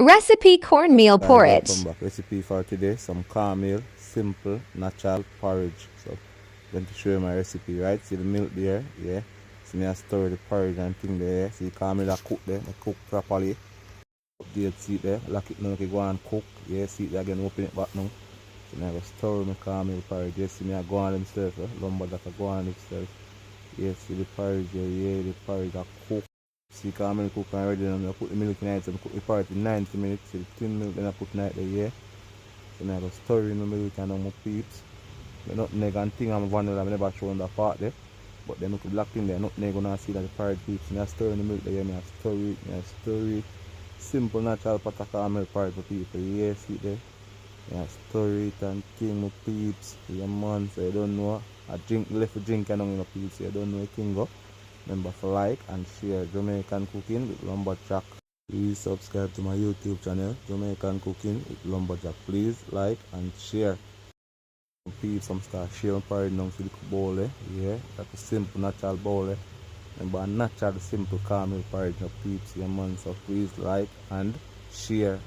Recipe cornmeal Guys, porridge. welcome back. Recipe for today, some cornmeal, simple, natural porridge. So, I'm going to show you my recipe, right? See the milk there, yeah. See me I store the porridge and thing there. See the cornmeal that cook there, they cook properly. Update see it there, lock it now, okay, go and cook. Yeah, see it again, open it back now. So now I go store my cornmeal porridge. Yeah, see me I go on themselves, Lumberjack I go on themselves. Yeah, see the porridge there, yeah, the porridge I cook. See cornmeal cook already, and I put the milk in it, and cook the porridge in 90 minutes. See the thin milk, then I put night there, yeah. So now I go stir in the milk and my peeps. The nutmeg and thing and vanilla, I never show on that part there. But then look black in there, nutmeg gonna see that the porridge peeps. And I stir in the milk there, I stir it. Simple natural pot of caramel porridge for people, yeah, see there. I stir it and thing my peeps. Yeah man, so you don't know. I drink left a drink and on my peeps, so you don't know a thing go. Remember to like and share Jamaican Cooking with Lumberjack. Please subscribe to my YouTube channel, Jamaican Cooking with Lumberjack. Please like and share. Peeps, some start sharing porridge now to the bowl, yeah. That's a simple natural bowl, Remember, natural simple caramel porridge, no peeps, yeah man. So please like and share.